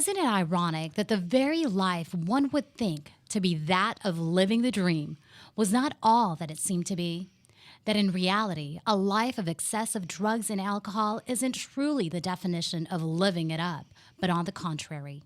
Isn't it ironic that the very life one would think to be that of living the dream was not all that it seemed to be? That in reality, a life of excessive drugs and alcohol isn't truly the definition of living it up, but on the contrary.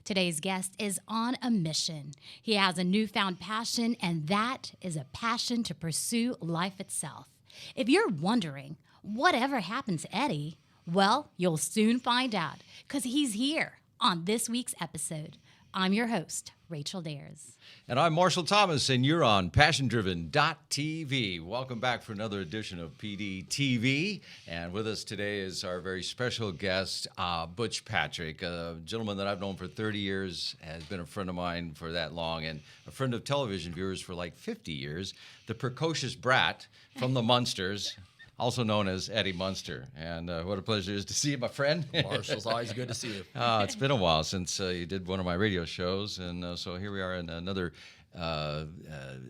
Today's guest is on a mission. He has a newfound passion, and that is a passion to pursue life itself. If you're wondering, whatever happened to Eddie? Well, you'll soon find out, because he's here on this week's episode. I'm your host, Rachel Dares. And I'm Marshall Thomas, and you're on PASSIONDRIVEN.TV. Welcome back for another edition of PD TV. And with us today is our very special guest, Butch Patrick, a gentleman that I've known for 30 years, has been a friend of mine for that long, and a friend of television viewers for like 50 years. The precocious brat from the Munsters, also known as Eddie Munster. And what a pleasure it is to see you, my friend. Marshall's always good to see you. It's been a while since you did one of my radio shows, and so here we are in another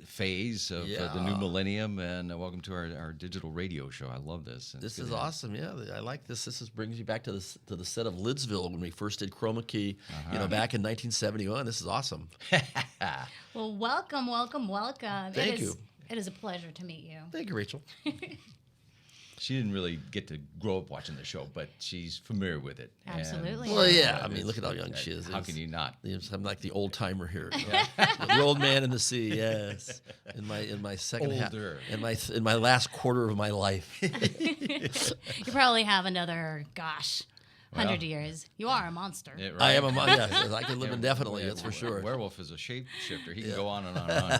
phase of the new millennium, and welcome to our digital radio show. I love this. This is awesome. Yeah, I like this. Brings you back to the set of Lidsville when we first did Chroma Key, back in 1971. This is awesome. Well, welcome. Thank you. It is a pleasure to meet you. Thank you, Rachel. She didn't really get to grow up watching the show, but she's familiar with it. Absolutely. Well, yeah. I mean, look at how young she is. How can you not? I'm like the old timer here. The old man in the sea. Yes. In my second half. In my last quarter of my life. You probably have another 100 years. You are a monster. Yeah, right. I am a monster. Yes, I can live indefinitely. That's for sure. Werewolf is a shapeshifter. He can go on and on and on.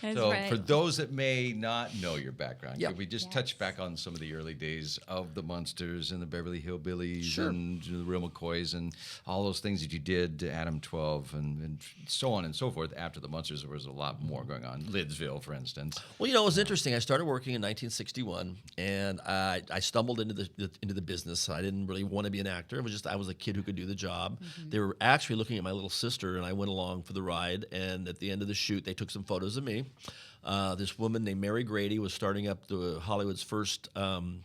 That's So, right. for those that may not know your background, Yep. could we just touch back on some of the early days of the Munsters and the Beverly Hillbillies Sure. and the Real McCoys and all those things that you did, Adam 12 and so on and so forth. After the Munsters, there was a lot more going on. Lidsville, for instance. Well, it was interesting. I started working in 1961, and I stumbled into the business. I didn't really want to be an actor. It was just I was a kid who could do the job. Mm-hmm. They were actually looking at my little sister, and I went along for the ride. And at the end of the shoot, they took some photos of me. This woman named Mary Grady was starting up Hollywood's first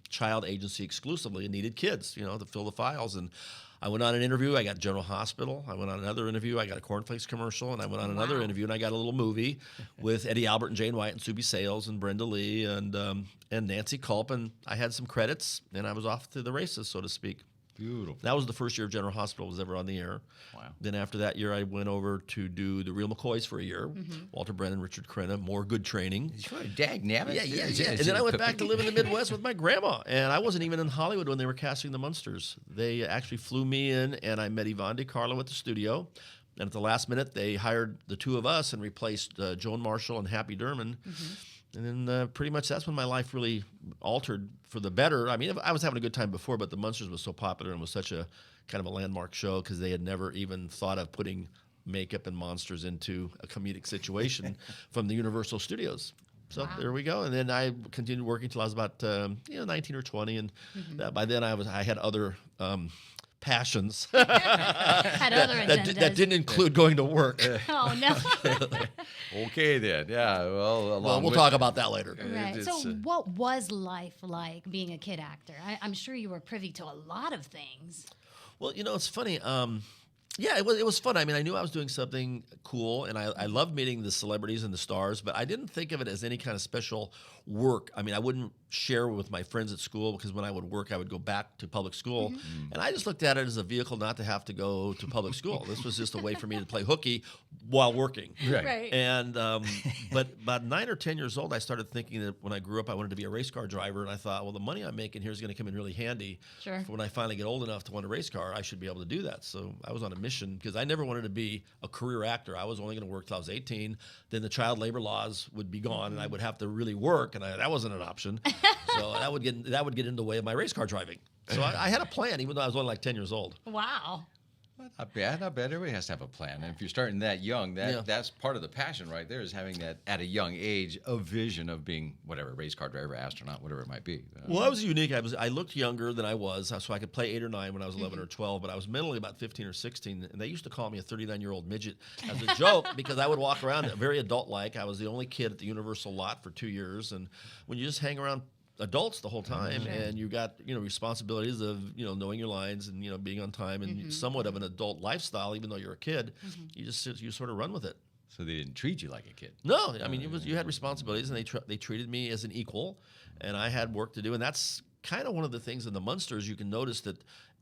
child agency exclusively and needed kids, to fill the files. And I went on an interview. I got General Hospital. I went on another interview. I got a cornflakes commercial. And I went on another interview, and I got a little movie with Eddie Albert and Jane White and Subi Sales and Brenda Lee and Nancy Culp. And I had some credits, and I was off to the races, so to speak. Beautiful. That was the first year General Hospital was ever on the air. Wow. Then after that year, I went over to do the Real McCoys for a year. Mm-hmm. Walter Brennan, Richard Crenna, more good training. Sure, dagnabbit. Yeah. And then I went back to live in the Midwest with my grandma. And I wasn't even in Hollywood when they were casting the Munsters. They actually flew me in, and I met Yvonne DiCarlo at the studio. And at the last minute, they hired the two of us and replaced Joan Marshall and Happy Durman. Mm-hmm. And then pretty much that's when my life really altered for the better. I mean, I was having a good time before, but the Munsters was so popular and was such a kind of a landmark show because they had never even thought of putting makeup and monsters into a comedic situation from the Universal Studios. So There we go. And then I continued working till I was about 19 or 20, and by then I had other passions Had other agendas. that didn't include going to work. Oh, no. Okay, then. Yeah, well, We'll talk about that later. Right. So what was life like being a kid actor? I'm sure you were privy to a lot of things. Well, it's funny. It was fun. I mean, I knew I was doing something cool, and I loved meeting the celebrities and the stars, but I didn't think of it as any kind of special work. I mean, I wouldn't share with my friends at school because when I would work, I would go back to public school, and I just looked at it as a vehicle not to have to go to public school. This was just a way for me to play hooky while working. Right. And but about 9 or 10 years old, I started thinking that when I grew up, I wanted to be a race car driver, and I thought, well, the money I'm making here is going to come in really handy. Sure. For when I finally get old enough to want a race car, I should be able to do that. So I was on a mission because I never wanted to be a career actor. I was only going to work till I was 18. Then the child labor laws would be gone, and I would have to really work, and that wasn't an option. So that would get in the way of my race car driving. So I had a plan, even though I was only like 10 years old. Wow. Not bad. Everybody has to have a plan. And if you're starting that young, that's part of the passion right there, is having that at a young age, a vision of being whatever, race car driver, astronaut, whatever it might be. Well, I was unique. I looked younger than I was, so I could play 8 or 9 when I was 11 or 12, but I was mentally about 15 or 16, and they used to call me a 39-year-old midget as a joke because I would walk around very adult-like. I was the only kid at the Universal lot for 2 years, and when you just hang around adults the whole time, and you got responsibilities of knowing your lines and being on time and somewhat of an adult lifestyle. Even though you're a kid, you sort of run with it. So they didn't treat you like a kid. No, I mean you had responsibilities, and they treated me as an equal, and I had work to do, and that's kind of one of the things in the Munsters. You can notice that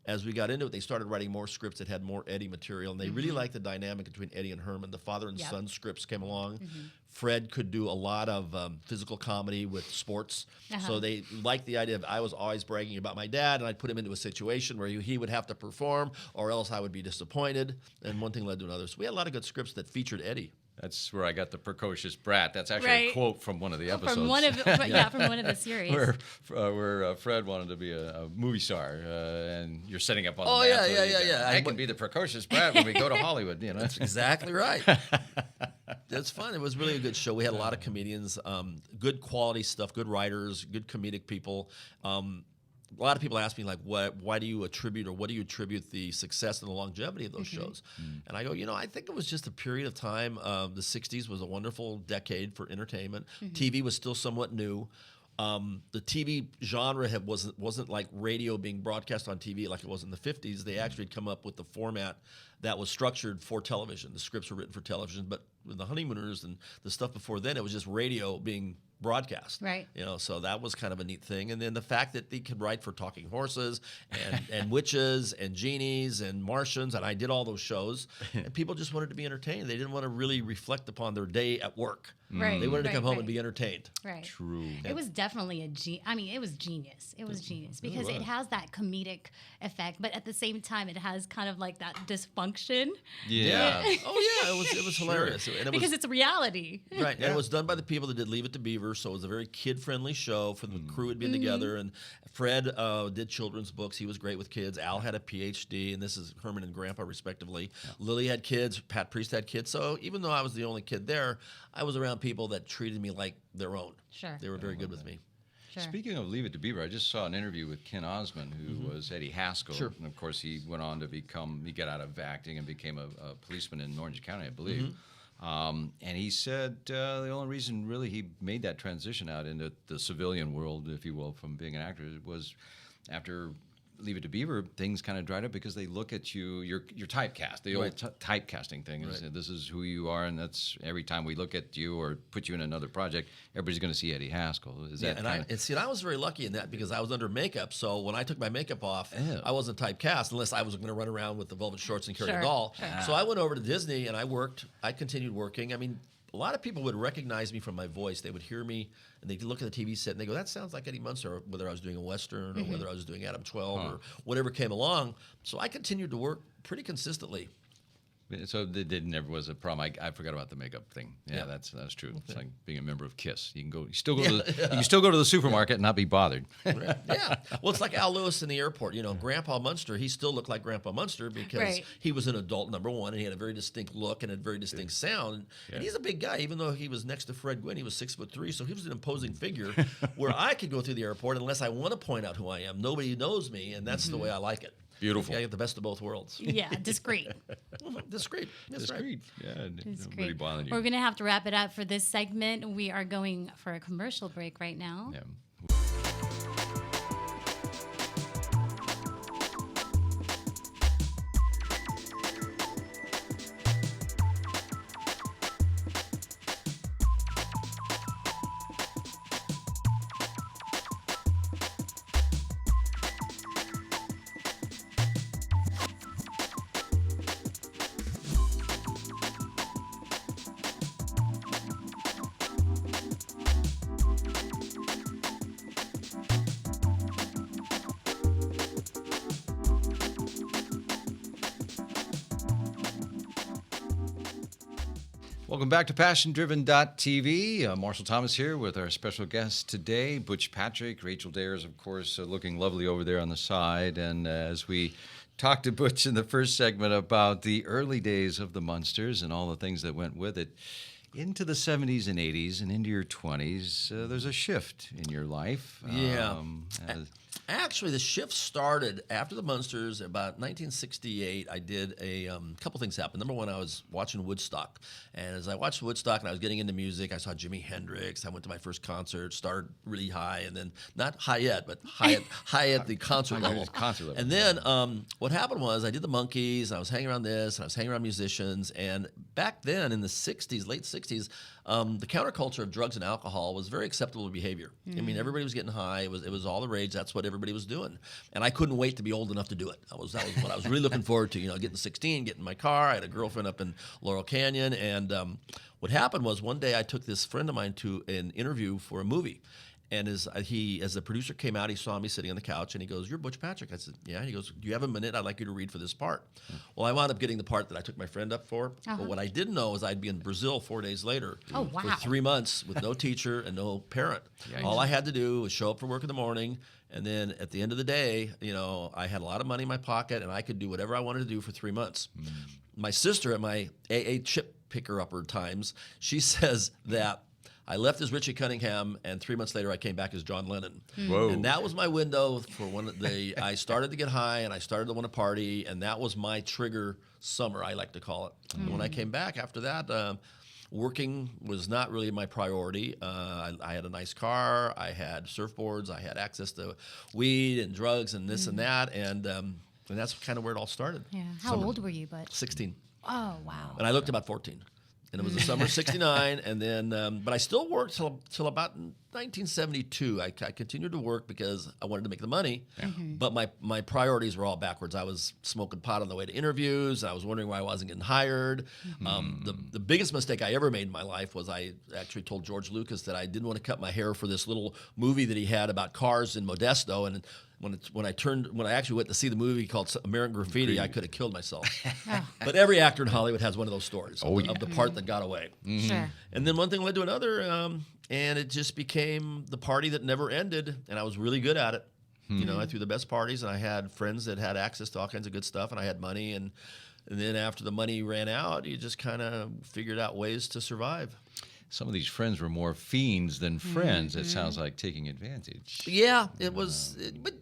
as we got into it, they started writing more scripts that had more Eddie material, and they really liked the dynamic between Eddie and Herman. The father and son scripts came along. Fred could do a lot of physical comedy with sports, so they liked the idea of I was always bragging about my dad, and I'd put him into a situation where he would have to perform, or else I would be disappointed, and one thing led to another. So we had a lot of good scripts that featured Eddie. That's where I got the precocious brat. That's actually a quote from one of the episodes. From one of the series. where Fred wanted to be a movie star, and you're setting up on Oh, the yeah, map. yeah. I can be the precocious brat when we go to Hollywood. That's exactly right. That's fun. It was really a good show. We had a lot of comedians, good quality stuff, good writers, good comedic people. A lot of people ask me, like, why do you attribute, or what do you attribute the success and the longevity of those shows? And I go, I think it was just a period of time. The 60s was a wonderful decade for entertainment. TV was still somewhat new. The TV genre wasn't like radio being broadcast on TV like it was in the 50s. They actually had come up with the format that was structured for television. The scripts were written for television, but with the Honeymooners and the stuff before then, it was just radio being broadcast. Right. So that was kind of a neat thing. And then the fact that they could write for talking horses and witches and genies and Martians, and I did all those shows, and people just wanted to be entertained. They didn't want to really reflect upon their day at work. Right. They wanted to come home and be entertained. Right. True. It was definitely it was genius. It was genius because it has that comedic effect, but at the same time, it has kind of like that dysfunction. Yeah. Oh yeah, it was hilarious. And Because it's reality. Right, and it was done by the people that did Leave It to Beaver, so it was a very kid-friendly show for the crew had been together. And Fred did children's books. He was great with kids. Al had a PhD, and this is Herman and Grandpa, respectively. Lily had kids. Pat Priest had kids. So even though I was the only kid there, I was around people that treated me like their own. Sure. They were very good with me. Sure. Speaking of Leave It to Beaver, I just saw an interview with Ken Osmond, who was Eddie Haskell. Sure. And of course, he went on to he got out of acting and became a policeman in Orange County, I believe. And he said the only reason really he made that transition out into the civilian world, if you will, from being an actor was after Leave It to Beaver, things kind of dried up because they look at you, you're typecast. The old typecasting thing is this is who you are, and that's every time we look at you or put you in another project, everybody's going to see Eddie Haskell. Is that and I was very lucky in that because I was under makeup, so when I took my makeup off, I wasn't typecast unless I was going to run around with the velvet shorts and carry a doll. So I went over to Disney and I worked. I continued working. I mean, a lot of people would recognize me from my voice. They would hear me, and they'd look at the TV set, and they go, that sounds like Eddie Munster, whether I was doing a Western or whether I was doing Adam 12 or whatever came along. So I continued to work pretty consistently. So there never was a problem. I forgot about the makeup thing. Yeah, that's true. It's like being a member of KISS. You can still go to the supermarket and not be bothered. Yeah. Well, it's like Al Lewis in the airport. Grandpa Munster, he still looked like Grandpa Munster because he was an adult, number one, and he had a very distinct look and a very distinct sound. And he's a big guy, even though he was next to Fred Gwynn. He was 6'3", so he was an imposing figure where I could go through the airport unless I want to point out who I am. Nobody knows me, and that's the way I like it. Beautiful. I get the best of both worlds. Yeah, discreet. Discreet. That's Discreet. right. Yeah, Discreet. nobody bothering you. We're going to have to wrap it up for this segment. We are going for a commercial break right now. Yeah. Welcome back to PASSIONDRIVEN.TV. Marshall Thomas here with our special guest today, Butch Patrick. Rachel Dares, of course, looking lovely over there on the side. And as we talked to Butch in the first segment about the early days of the Munsters and all the things that went with it, into the 70s and 80s and into your 20s, there's a shift in your life. Yeah. As- Actually, the shift started after the Munsters. About 1968, I did a couple things happened. Number one, I was watching Woodstock. And as I watched Woodstock and I was getting into music, I saw Jimi Hendrix. I went to my first concert, started really high, and then not high yet, but high at the concert level. Concert level. And then what happened was I did the Monkees, and I was hanging around this, and I was hanging around musicians. And back then in the 60s, late 60s, the counterculture of drugs and alcohol was very acceptable behavior. I mean, everybody was getting high. It was all the rage. That's what everybody was doing. And I couldn't wait to be old enough to do it. That was what I was really looking forward to. Getting 16, getting in my car. I had a girlfriend up in Laurel Canyon. And what happened was one day I took this friend of mine to an interview for a movie. And as the producer came out, he saw me sitting on the couch, and he goes, "You're Butch Patrick." I said, "Yeah." He goes, "Do you have a minute? I'd like you to read for this part." Well, I wound up getting the part that I took my friend up for. But what I didn't know is I'd be in Brazil 4 days later for 3 months with no teacher and no parent. Yikes. All I had to do was show up for work in the morning, and then at the end of the day, I had a lot of money in my pocket, and I could do whatever I wanted to do for 3 months. My sister at my AA chip picker-upper times, she says that I left as Richie Cunningham, and 3 months later I came back as John Lennon. Whoa. And that was my window for I started to get high, and I started to want to party, and that was my trigger summer, I like to call it. And when I came back after that, working was not really my priority. I had a nice car, I had surfboards, I had access to weed and drugs and this and that, and that's kind of where it all started. Yeah. How old were you, Butch? 16. Oh, wow. And I looked about 14. And it was the summer of '69, and then, but I still worked till about 1972. I continued to work because I wanted to make the money, but my priorities were all backwards. I was smoking pot on the way to interviews. I was wondering why I wasn't getting hired. The biggest mistake I ever made in my life was I actually told George Lucas that I didn't want to cut my hair for this little movie that he had about cars in Modesto, and when I actually went to see the movie called American Graffiti, I could have killed myself. But every actor in Hollywood has one of those stories of the part that got away. Sure. And then one thing led to another, and it just became the party that never ended, and I was really good at it. I threw the best parties, and I had friends that had access to all kinds of good stuff, and I had money, and then after the money ran out, you just kind of figured out ways to survive. Some of these friends were more fiends than friends. It sounds like taking advantage. Yeah, it was, but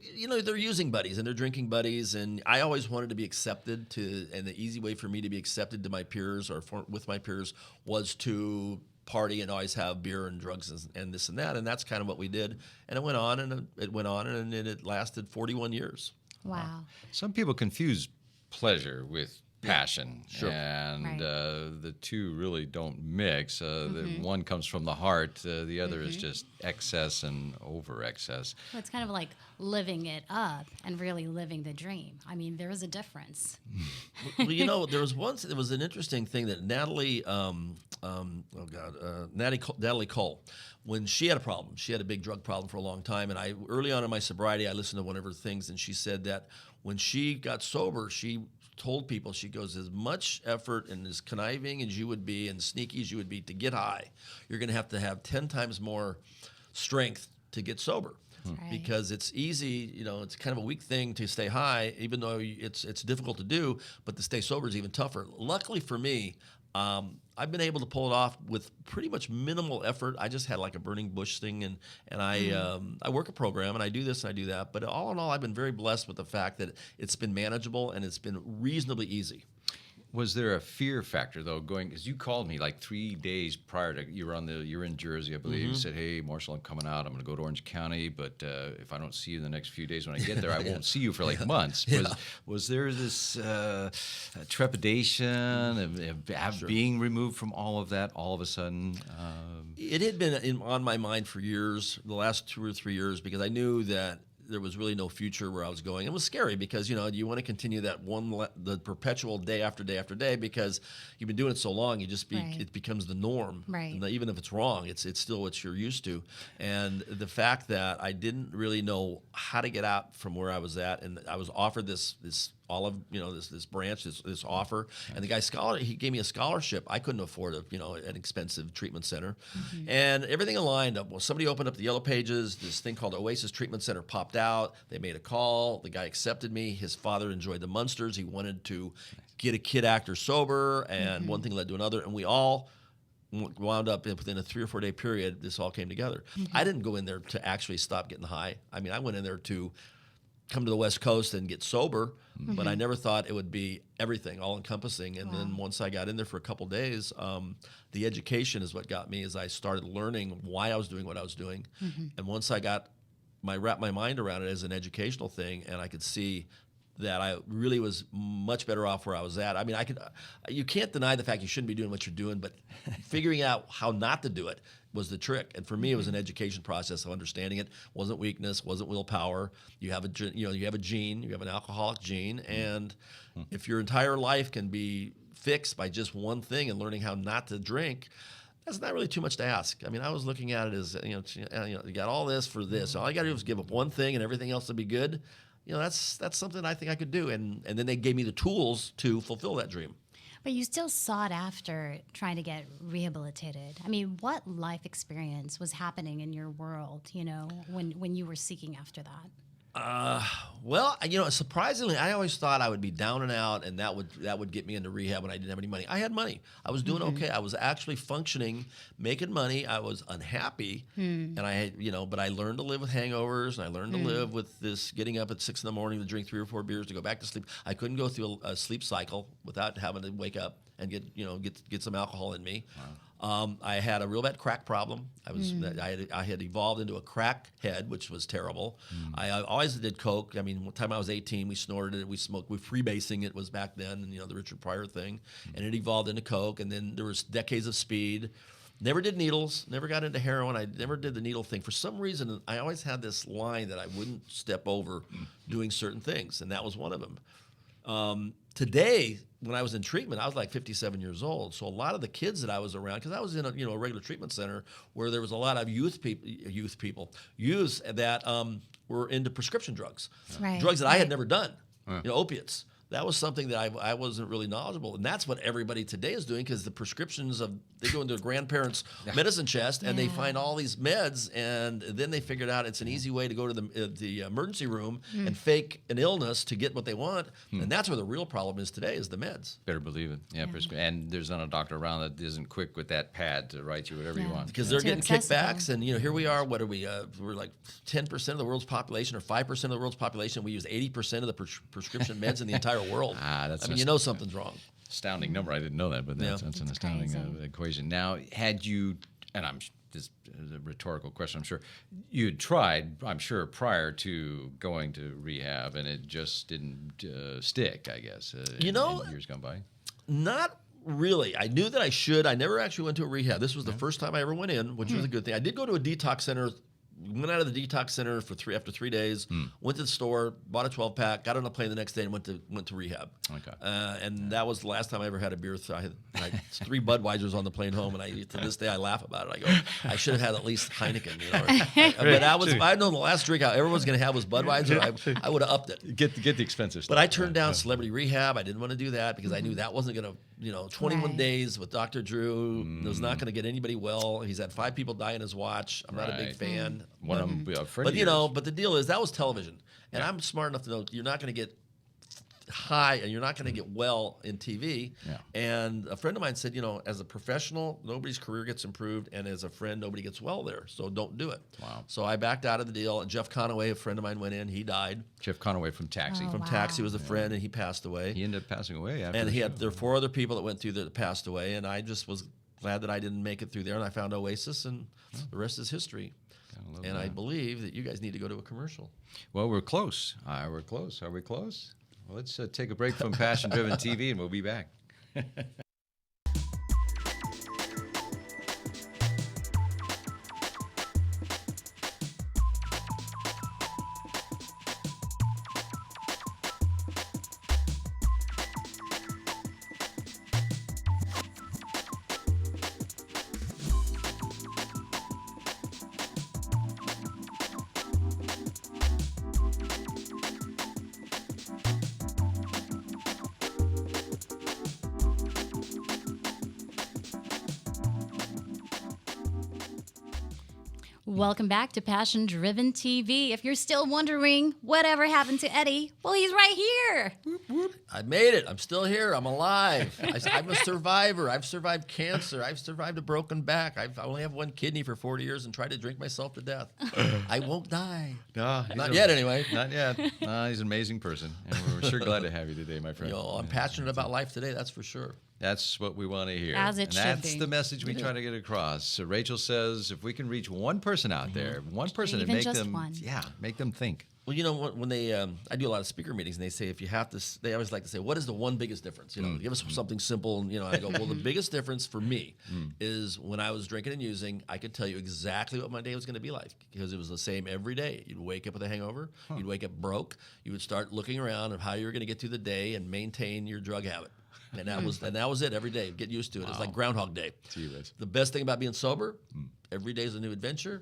they're using buddies and they're drinking buddies, and I always wanted to be accepted and the easy way for me to be accepted to my peers or with my peers was to party and always have beer and drugs and this and that, and that's kind of what we did, and it went on and it lasted 41 years. Wow. Some people confuse pleasure with passion, Sure. and Right. The two really don't mix. The one comes from the heart, the other is just excess and over excess. Well, it's kind of like living it up and really living the dream. I mean, there is a difference. Well, there was an interesting thing that Natalie Cole, when she had a problem, she had a big drug problem for a long time, and early on in my sobriety, I listened to one of her things, and she said that when she got sober, she told people, she goes, as much effort and as conniving as you would be and sneaky as you would be to get high, you're going to have 10 times more strength to get sober. Right. Because it's easy, it's kind of a weak thing to stay high, even though it's difficult to do, but to stay sober is even tougher. Luckily for me, I've been able to pull it off with pretty much minimal effort. I just had like a burning bush thing, and I work a program, and I do this and I do that. But all in all, I've been very blessed with the fact that it's been manageable and it's been reasonably easy. Was there a fear factor though, because you called me like 3 days prior to you were in Jersey, I believe. You said, "Hey, Marshall, I'm coming out. I'm going to go to Orange County, but if I don't see you in the next few days when I get there, I won't see you for like months." Was there this trepidation of being removed from all of that all of a sudden? It had been on my mind for years, the last 2 or 3 years, because I knew that there was really no future where I was going. It was scary because, you want to continue that the perpetual day after day after day, because you've been doing it so long, it becomes the norm. Right. And even if it's wrong, it's still what you're used to. And the fact that I didn't really know how to get out from where I was at, and I was offered this olive, this branch, this offer, and the guy he gave me a scholarship. I couldn't afford an expensive treatment center, and everything aligned up. Well, somebody opened up the Yellow Pages. This thing called Oasis Treatment Center popped out. They made a call. The guy accepted me. His father enjoyed the Munsters. He wanted to get a kid actor sober, and one thing led to another, and we all wound up within a 3 or 4 day period, this all came together. I didn't go in there to actually stop getting high. I mean, I went in there to come to the West Coast and get sober, but I never thought it would be everything, all encompassing. And then once I got in there for a couple days, the education is what got me, as I started learning why I was doing what I was doing. And once I got wrapped my mind around it as an educational thing, and I could see that I really was much better off where I was at. I mean, you can't deny the fact you shouldn't be doing what you're doing, but figuring out how not to do it was the trick. And for me, it was an education process of understanding it. Wasn't weakness, wasn't willpower. You have a gene, you have an alcoholic gene, and if your entire life can be fixed by just one thing and learning how not to drink, that's not really too much to ask. I mean, I was looking at it as, you got all this for this. All I got to do is give up one thing and everything else will be good. That's something I think I could do. And then they gave me the tools to fulfill that dream. But you still sought after trying to get rehabilitated. I mean, what life experience was happening in your world, when you were seeking after that? Well, surprisingly, I always thought I would be down and out, and that would get me into rehab when I didn't have any money. I had money. I was doing okay. I was actually functioning, making money. I was unhappy, and I had, but I learned to live with hangovers, and I learned to live with this getting up at 6 in the morning to drink 3 or 4 beers to go back to sleep. I couldn't go through a sleep cycle without having to wake up and get some alcohol in me. Wow. I had a real bad crack problem. I had evolved into a crack head, which was terrible. I always did coke. I mean, one time I was 18, we snorted it, we smoked, we freebasing it was back then, and the Richard Pryor thing, and it evolved into coke. And then there was decades of speed. Never did needles. Never got into heroin. I never did the needle thing. For some reason, I always had this line that I wouldn't step over doing certain things, and that was one of them. Today, when I was in treatment, I was like 57 years old. So a lot of the kids that I was around, because I was in a regular treatment center where there was a lot of youths that were into prescription drugs, drugs that I had never done, opiates. That was something that I wasn't really knowledgeable, and that's what everybody today is doing, because the prescriptions they go into their grandparents' medicine chest and they find all these meds, and then they figured out it's an easy way to go to the emergency room and fake an illness to get what they want, and that's where the real problem is today, is the meds. Better believe it. Yeah. And there's not a doctor around that isn't quick with that pad to write you whatever you want. Because they're getting kickbacks, and here we are. What are we? We're like 10% of the world's population, or 5% of the world's population. We use 80% of the prescription meds in the entire world. Something's wrong. Astounding number. I didn't know that, but that's an astounding equation. Now, had you, and this is a rhetorical question, I'm sure, you had tried, I'm sure, prior to going to rehab, and it just didn't stick, I guess, in years gone by? Not really. I knew that I should. I never actually went to a rehab. This was the first time I ever went in, which was a good thing. I did go to a detox center. Went out of the detox center after 3 days. Went to the store, bought a 12-pack, got on a plane the next day, and went to rehab. Okay. And that was the last time I ever had a beer. I had 3 Budweisers on the plane home, and to this day I laugh about it. I go, I should have had at least Heineken. But if I'd known the last drink everyone was going to have was Budweiser, I would have upped it. Get the expensive stuff. But I turned down celebrity rehab. I didn't want to do that because I knew that wasn't going to. 21 days with Dr. Drew was not going to get anybody well. He's had 5 people die in his watch. I'm not a big fan. One of them, a friend but of yours. But the deal is that was television, and I'm smart enough to know you're not going to get high and you're not going to get well in TV. Yeah. And a friend of mine said, as a professional, nobody's career gets improved, and as a friend, nobody gets well there. So don't do it. Wow. So I backed out of the deal, and Jeff Conaway, a friend of mine, went in. He died. Jeff Conaway from Taxi. Taxi was a friend, and he passed away. He ended up passing away after. And there were 4 other people that went through that passed away, and I just was glad that I didn't make it through there, and I found Oasis, and the rest is history. And I believe that you guys need to go to a commercial. Well, we're close. We're close. Are we close? Well, let's take a break from Passion Driven TV, and we'll be back. Welcome back to Passion Driven TV. If you're still wondering whatever happened to Eddie, well, he's right here. I made it. I'm still here. I'm alive. I'm a survivor. I've survived cancer. I've survived a broken back. I only have one kidney for 40 years and tried to drink myself to death. I won't die. No, Not yet, anyway. Not yet. He's an amazing person, and we're sure glad to have you today, my friend. I'm passionate about life today, that's for sure. That's what we want to hear. As it and should that's be. the message we try to get across. So Rachel says if we can reach one person out there, one person, and Even make just them, one. make them think. Well, when they, I do a lot of speaker meetings, and they say if you have to, they always like to say, what is the one biggest difference? Give us something simple, and I go, well, the biggest difference for me is when I was drinking and using, I could tell you exactly what my day was going to be like because it was the same every day. You'd wake up with a hangover, you'd wake up broke, you would start looking around of how you were going to get through the day and maintain your drug habit. And that was it every day. Get used to it. It's like Groundhog Day. The best thing about being sober, every day is a new adventure.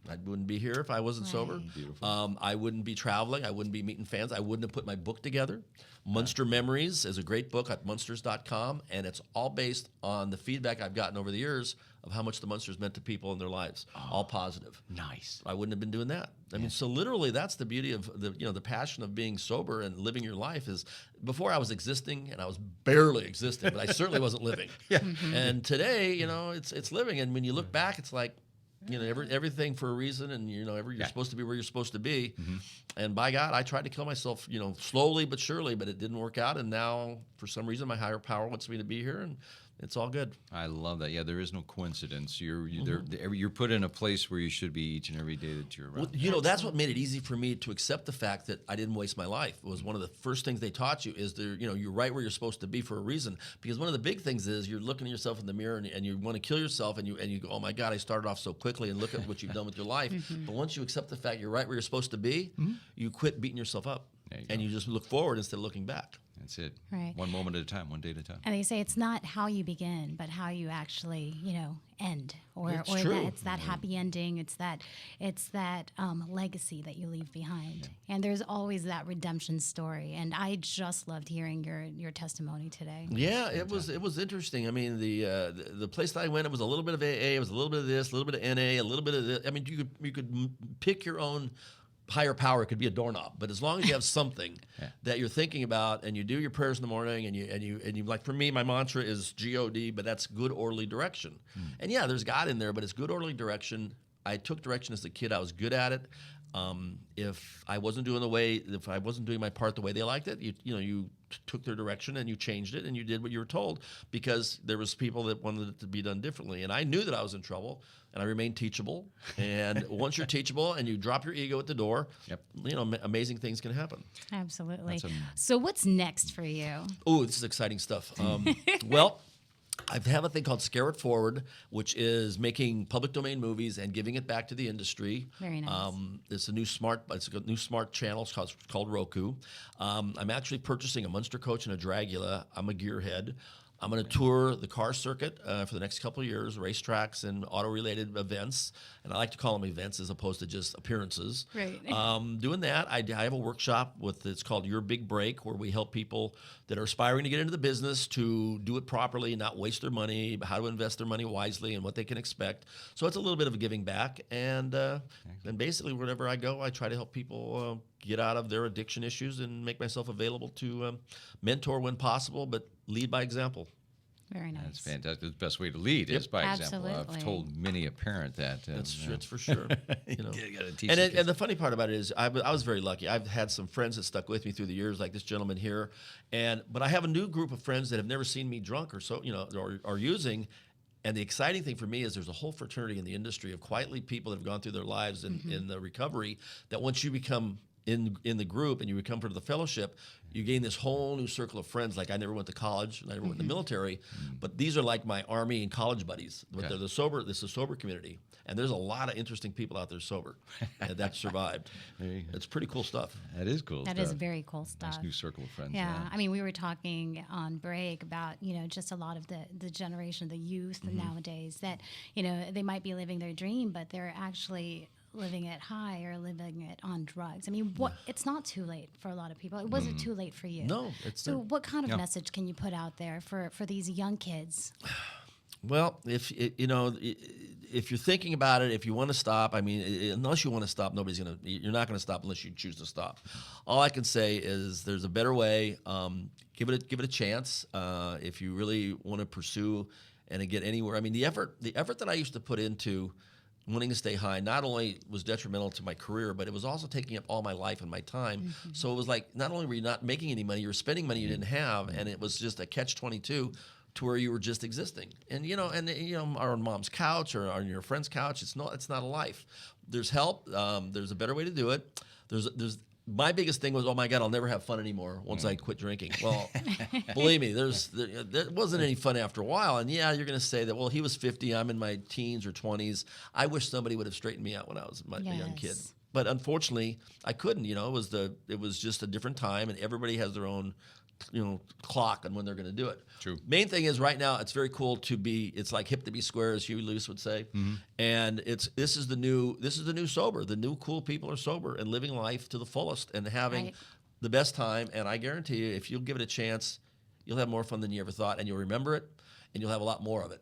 I wouldn't be here if I wasn't sober. I wouldn't be traveling. I wouldn't be meeting fans. I wouldn't have put my book together. Munster Memories is a great book at munsters.com, and it's all based on the feedback I've gotten over the years of how much the Munsters meant to people in their lives, all positive. Nice. I wouldn't have been doing that. I mean, so literally, that's the beauty of the passion of being sober and living your life is. Before I was existing, and I was barely existing, but I certainly wasn't living. And today, it's living. And when you look back, it's like. Everything for a reason, and you're supposed to be where you're supposed to be. And by God, I tried to kill myself, slowly but surely, but it didn't work out. And now, for some reason, my higher power wants me to be here, and it's all good. I love that. Yeah, there is no coincidence. You're put in a place where you should be each and every day that you're around. Well, that's what made it easy for me to accept the fact that I didn't waste my life. It was one of the first things they taught you is you're right where you're supposed to be for a reason. Because one of the big things is you're looking at yourself in the mirror and you want to kill yourself and you go, oh my God, I started off so quickly and look at what you've done with your life. But once you accept the fact you're right where you're supposed to be, you quit beating yourself up. And you just look forward instead of looking back. That's it. Right. One moment at a time, one day at a time. And they say it's not how you begin, but how you actually, end, It's or true. that it's that happy ending. It's that legacy that you leave behind. And there's always that redemption story. And I just loved hearing your testimony today. Yeah, it was interesting. I mean, the place that I went, it was a little bit of AA, it was a little bit of this, a little bit of NA, a little bit of this. I mean, you could pick your own higher power. It could be a doorknob, but as long as you have something that you're thinking about, and you do your prayers in the morning, and you like, for me, my mantra is GOD, but that's good orderly direction. And yeah, there's God in there, but it's good orderly direction. I took direction as a kid. I was good at it. If I wasn't doing my part the way they liked it, you took their direction and you changed it and you did what you were told because there was people that wanted it to be done differently. And I knew that I was in trouble, and I remained teachable. And once you're teachable and you drop your ego at the door, amazing things can happen. Absolutely. So what's next for you? Oh, this is exciting stuff. Well, I have a thing called Scare It Forward, which is making public domain movies and giving it back to the industry. Very nice. It's a new smart channel. It's called Roku. I'm actually purchasing a Munster coach and a Dragula. I'm a gearhead. I'm going to tour the car circuit for the next couple of years, racetracks and auto-related events. And I like to call them events as opposed to just appearances. Right. Doing that, I have a workshop it's called Your Big Break, where we help people that are aspiring to get into the business to do it properly, not waste their money, how to invest their money wisely, and what they can expect. So it's a little bit of a giving back. And basically, wherever I go, I try to help people get out of their addiction issues and make myself available to mentor when possible, but lead by example. Very nice. That's fantastic. The best way to lead is by example. Absolutely. I've told many a parent that. That's for sure. You gotta teach And the kids. the funny part about it is I was very lucky. I've had some friends that stuck with me through the years, like this gentleman here. But I have a new group of friends that have never seen me drunk or using. And the exciting thing for me is there's a whole fraternity in the industry of quietly people that have gone through their lives in the recovery that once you become in the group and you become part of the fellowship, you gain this whole new circle of friends. Like I never went to college, and I never went in the military, but these are like my army and college buddies. But they're the sober. This is a sober community, and there's a lot of interesting people out there sober that survived. It's pretty cool stuff. That is cool. That is very cool stuff. Nice new circle of friends. Yeah, I mean, we were talking on break about just a lot of the generation, the youth nowadays that they might be living their dream, but they're actually living it high or living it on drugs. I mean, it's not too late for a lot of people. It wasn't too late for you. No, it's so. What kind of message can you put out there for these young kids? Well, if if you're thinking about it, if you want to stop, I mean, unless you want to stop, you're not going to stop unless you choose to stop. All I can say is there's a better way. Give it a chance. If you really want to pursue and to get anywhere. I mean, the effort that I used to put into wanting to stay high not only was detrimental to my career, but it was also taking up all my life and my time. Mm-hmm. So it was like not only were you not making any money, you were spending money you didn't have, and it was just a catch-22 to where you were just existing. And or on mom's couch or on your friend's couch, it's not a life. There's help. There's a better way to do it. There's my biggest thing was, oh my God, I'll never have fun anymore once I quit drinking. Well, believe me, there wasn't any fun after a while. And yeah, you're going to say that, well, he was 50, I'm in my teens or 20s. I wish somebody would have straightened me out when I was a young kid. But unfortunately, I couldn't. It was just a different time, and everybody has their own clock on when they're going to do it. True. Main thing is right now it's very cool to be. It's like hip to be square, as Huey Lewis would say. Mm-hmm. And this is the new sober. The new cool people are sober and living life to the fullest and having the best time. And I guarantee you, if you'll give it a chance, you'll have more fun than you ever thought, and you'll remember it, and you'll have a lot more of it.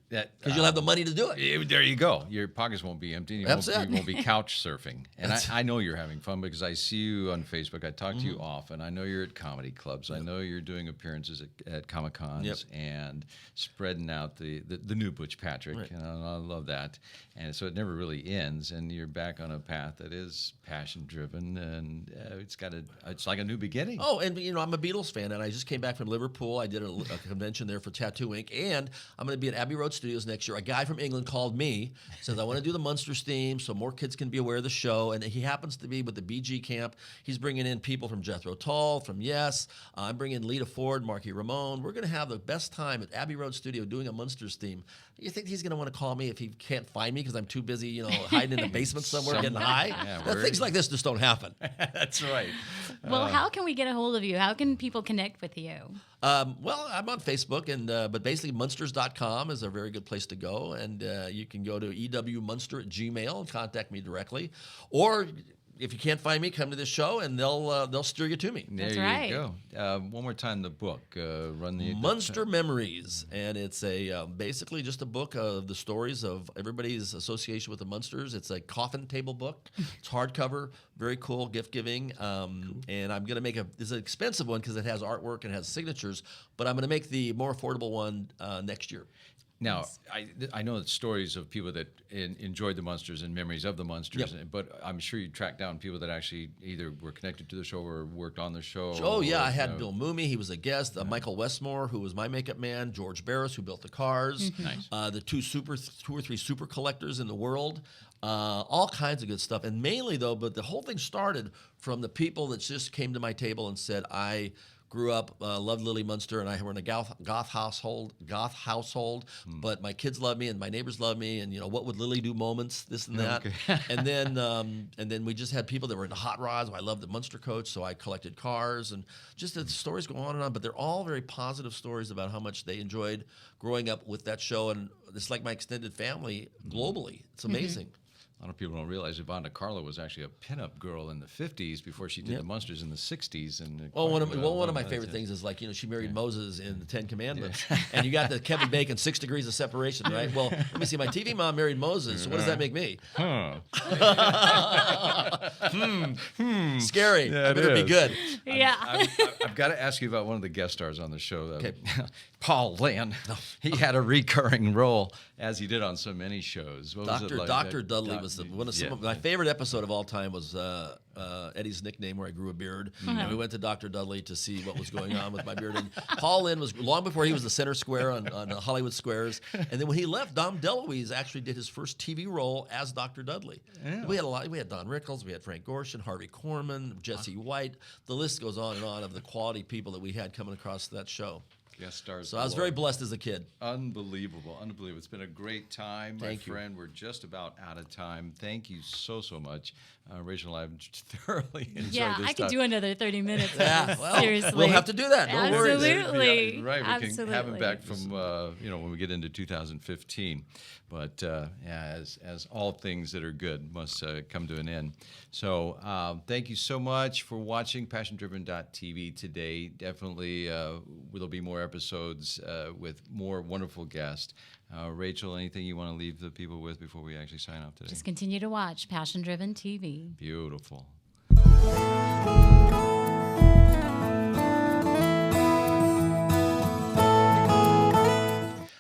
Because you'll have the money to do it. There you go. Your pockets won't be empty. You won't be couch surfing. And I know you're having fun because I see you on Facebook. I talk to you often. I know you're at comedy clubs. Yep. I know you're doing appearances at Comic-Cons and spreading out the new Butch Patrick. Right. And I love that. And so it never really ends. And you're back on a path that is passion-driven. And it's like a new beginning. Oh, and I'm a Beatles fan. And I just came back from Liverpool. I did a convention there for Tattoo Inc. And I'm going to be at Abbey Road Studios next year. A guy from England called me, says, I want to do the Munsters theme so more kids can be aware of the show. And he happens to be with the BG camp. He's bringing in people from Jethro Tull, from Yes. I'm bringing Lita Ford, Marky Ramone. We're going to have the best time at Abbey Road Studio doing a Munsters theme. You think he's going to want to call me if he can't find me because I'm too busy, hiding in the basement somewhere getting high? Yeah, things like this just don't happen. That's right. Well, how can we get a hold of you? How can people connect with you? Well, I'm on Facebook, but basically Munsters.com is a very good place to go, and you can go to ewmunster@gmail and contact me directly, or if you can't find me, come to this show, and they'll steer you to me. That's there right. You go. One more time, the book. Run the Munster Memories, and it's basically just a book of the stories of everybody's association with the Munsters. It's a coffin table book. It's hardcover, very cool, gift giving. And I'm going to it's an expensive one because it has artwork and has signatures, but I'm going to make the more affordable one next year. Now, I know it's stories of people that enjoyed the Munsters and memories of the Munsters, but I'm sure you tracked down people that actually either were connected to the show or worked on the show. Oh, yeah. I had Bill Mooney. He was a guest. Michael Westmore, who was my makeup man. George Barris, who built the cars. Mm-hmm. Nice. The two or three super collectors in the world. All kinds of good stuff. And mainly, though, but the whole thing started from the people that just came to my table and said, I grew up, loved Lily Munster, and I were in a goth household. But my kids love me, and my neighbors love me, and what would Lily do? Moments, this and that. Okay. and then we just had people that were into hot rods. I loved the Munster coach, so I collected cars, and just the stories go on and on. But they're all very positive stories about how much they enjoyed growing up with that show, and it's like my extended family globally. It's amazing. Mm-hmm. A lot of people don't realize Yvonne DiCarlo was actually a pinup girl in the 50s before she did the Munsters in the 60s. And one of my favorite things is she married Moses in the Ten Commandments, and you got the Kevin Bacon 6 degrees of separation, right? Well, let me see. My TV mom married Moses. So what does that make me? Scary. Yeah, I better be good. Yeah. I've got to ask you about one of the guest stars on the show, though. Okay. Paul Lynn. He had a recurring role, as he did on so many shows. What was it like? Dr. Dudley was one of some of my favorite episode of all time was Eddie's nickname, where I grew a beard. Mm-hmm. And we went to Dr. Dudley to see what was going on with my beard. And Paul Lynn was long before he was the center square on Hollywood Squares. And then when he left, Dom DeLuise actually did his first TV role as Dr. Dudley. Yeah. We had a lot. We had Don Rickles, we had Frank Gorshin, Harvey Korman, Jesse White. The list goes on and on of the quality people that we had coming across that show. Guest stars. So I was very blessed as a kid. Unbelievable. It's been a great time, my friend. We're just about out of time. Thank you so much. Rachel, I've thoroughly enjoyed this. Yeah, I could do another 30 minutes. Seriously. We'll have to do that. Don't worry. Absolutely. Yeah, right. We can have him back from, when we get into 2015. But, as all things that are good must come to an end. So thank you so much for watching PASSIONDRIVEN.TV today. Definitely there'll be more episodes with more wonderful guests. Rachel, anything you want to leave the people with before we actually sign off today? Just continue to watch Passion Driven TV. Beautiful.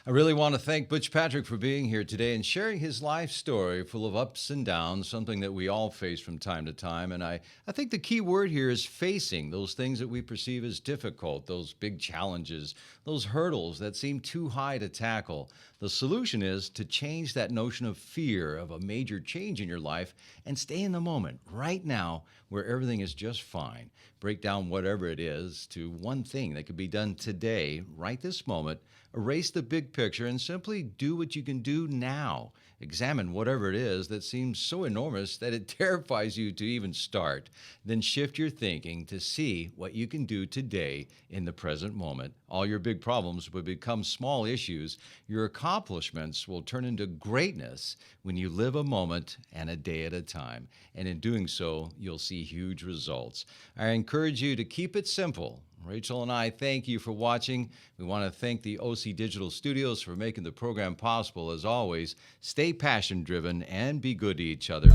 I really want to thank Butch Patrick for being here today and sharing his life story full of ups and downs, something that we all face from time to time. And I think the key word here is facing those things that we perceive as difficult, those big challenges, those hurdles that seem too high to tackle. The solution is to change that notion of fear of a major change in your life and stay in the moment right now where everything is just fine. Break down whatever it is to one thing that could be done today, right this moment. Erase the big picture and simply do what you can do now. Examine whatever it is that seems so enormous that it terrifies you to even start. Then shift your thinking to see what you can do today in the present moment. All your big problems will become small issues. Your accomplishments will turn into greatness when you live a moment and a day at a time. And in doing so, you'll see huge results. I encourage you to keep it simple. Rachel and I thank you for watching. We want to thank the OC Digital Studios for making the program possible. As always, stay passion-driven and be good to each other.